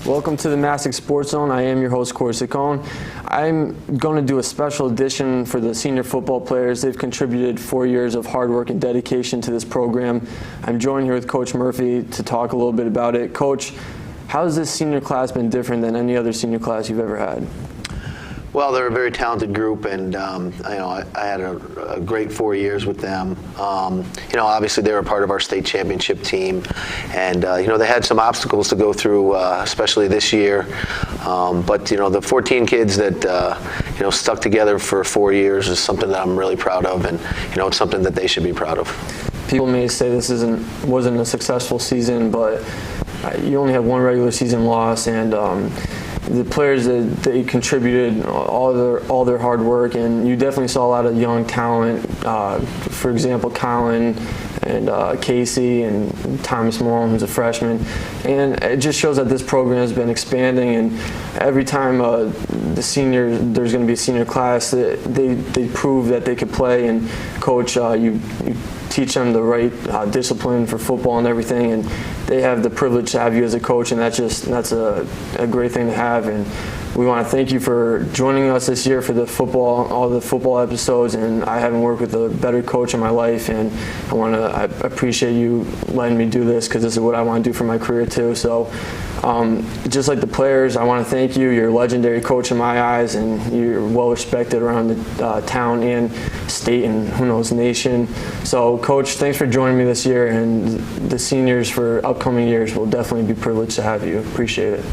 Welcome to the Masuk Sports Zone. I am your host, Corey Saccone. I'm going to do a special edition for the senior football players. They've contributed 4 years of hard work and dedication to this program. I'm joined here with Coach Murphy to talk a little bit about it. Coach, how has this senior class been different than any other senior class you've ever had? Well, they're a very talented group, and I had a great 4 years with them. Obviously they were a part of our state championship team, and they had some obstacles to go through, especially this year. But the 14 kids that stuck together for 4 years is something that I'm really proud of, and it's something that they should be proud of. People may say this wasn't a successful season, but you only have one regular season loss, and the players that they contributed all their hard work, and you definitely saw a lot of young talent. For example, Colin and Casey and Thomas Malone, who's a freshman, and it just shows that this program has been expanding. And every time there's going to be a senior class, they prove that they could play. And Coach, you teach them the right discipline for football and everything, and they have the privilege to have you as a coach, and that's a great thing to have. And we want to thank you for joining us this year for all the football episodes, and I haven't worked with a better coach in my life, and I appreciate you letting me do this, because this is what I want to do for my career too. So just like the players, I want to thank you. You're a legendary coach in my eyes, and you're well respected around the town and state and who knows nation. So Coach, thanks for joining me this year, and the seniors for upcoming years will definitely be privileged to have you. Appreciate it.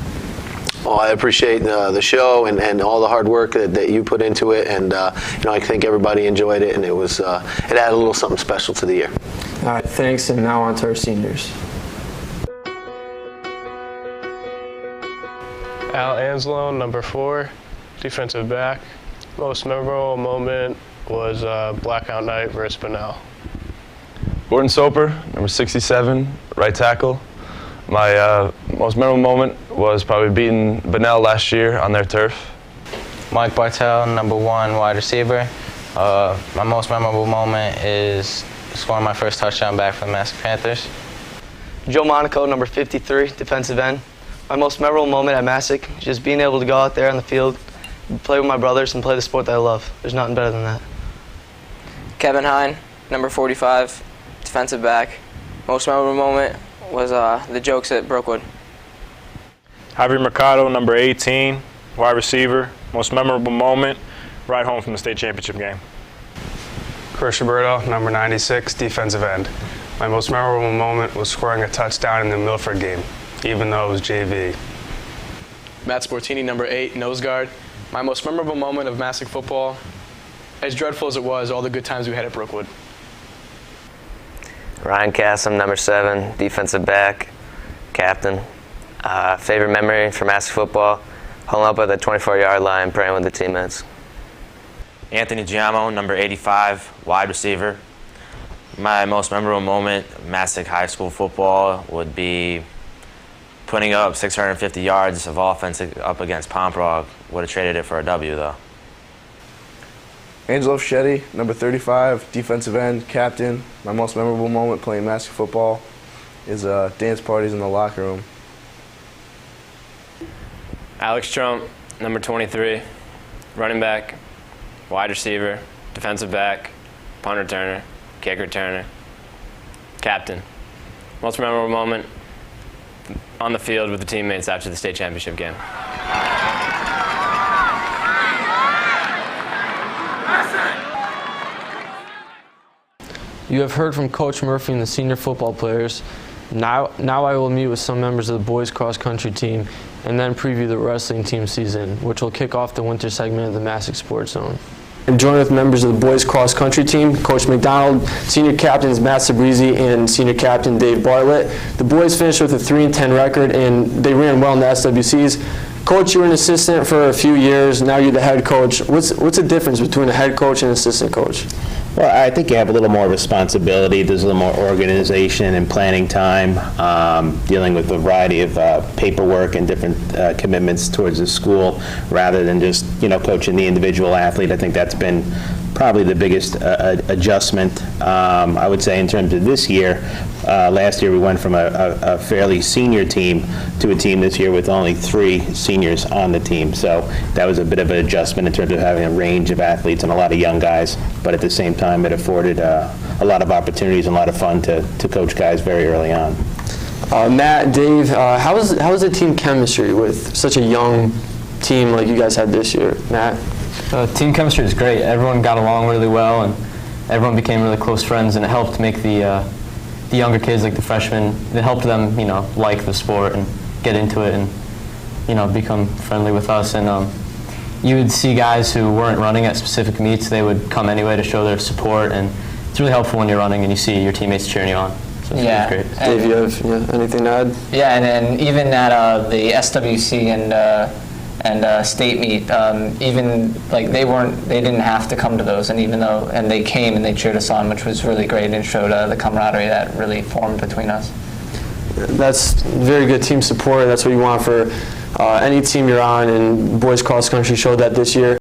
Well, I appreciate the show and all the hard work that you put into it, and I think everybody enjoyed it, and it added a little something special to the year. All right, thanks, and now on to our seniors. Al Anslow, number 4, defensive back. Most memorable moment was Blackout Night versus Bunnell. Gordon Soper, number 67, right tackle. My most memorable moment was probably beating Bunnell last year on their turf. Mike Bartell, number 1, wide receiver. My most memorable moment is scoring my first touchdown back for the Masuk Panthers. Joe Monaco, number 53, defensive end. My most memorable moment at Masuk, just being able to go out there on the field, play with my brothers, and play the sport that I love. There's nothing better than that. Kevin Hine, number 45, defensive back. Most memorable moment was the jokes at Brookwood. Javier Mercado, number 18, wide receiver. Most memorable moment, right home from the state championship game. Chris Roberto, number 96, defensive end. My most memorable moment was scoring a touchdown in the Milford game, even though it was JV. Matt Sportini, number 8, nose guard. My most memorable moment of Masuk football, as dreadful as it was, all the good times we had at Brookwood. Ryan Cassim, number 7, defensive back, captain. Favorite memory for Masuk football, holding up at the 24-yard line, praying with the teammates. Anthony Giamo, number 85, wide receiver. My most memorable moment of Masuk High School football would be putting up 650 yards of offense up against Pomprog. Would have traded it for a W, though. Angelo Fischetti, number 35, defensive end, captain. My most memorable moment playing Masuk football is dance parties in the locker room. Alex Trump, number 23, running back, wide receiver, defensive back, punt returner, kick returner, captain. Most memorable moment on the field with the teammates after the state championship game. You have heard from Coach Murphy and the senior football players. Now I will meet with some members of the boys cross country team and then preview the wrestling team season, which will kick off the winter segment of the Masuk Sports Zone. I'm joined with members of the boys cross country team, Coach McDonald, senior captains Matt Sabrizi, and senior captain Dave Bartlett. The boys finished with a 3-10 record, and they ran well in the SWCs. Coach, you were an assistant for a few years. Now you're the head coach. What's the difference between a head coach and an assistant coach? Well, I think you have a little more responsibility. There's a little more organization and planning time, dealing with a variety of paperwork and different commitments towards the school, rather than just coaching the individual athlete. I think that's been probably the biggest adjustment. I would say in terms of this year, last year we went from a fairly senior team to a team this year with only 3 seniors on the team. So that was a bit of an adjustment in terms of having a range of athletes and a lot of young guys, but at the same time it afforded a lot of opportunities and a lot of fun to coach guys very early on. Matt, Dave, how was the team chemistry with such a young team like you guys had this year? Matt? Team chemistry is great. Everyone got along really well, and everyone became really close friends, and it helped make the younger kids, like the freshmen, it helped them, like the sport and get into it and, become friendly with us. And you would see guys who weren't running at specific meets, they would come anyway to show their support, and it's really helpful when you're running and you see your teammates cheering you on. So it's Yeah. really great. Dave, you have anything to add? Yeah, and then even at the SWC and state meet, even like they didn't have to come to those, and they came and they cheered us on, which was really great and showed the camaraderie that really formed between us. That's very good team support. That's what you want for any team you're on, and boys cross country showed that this year.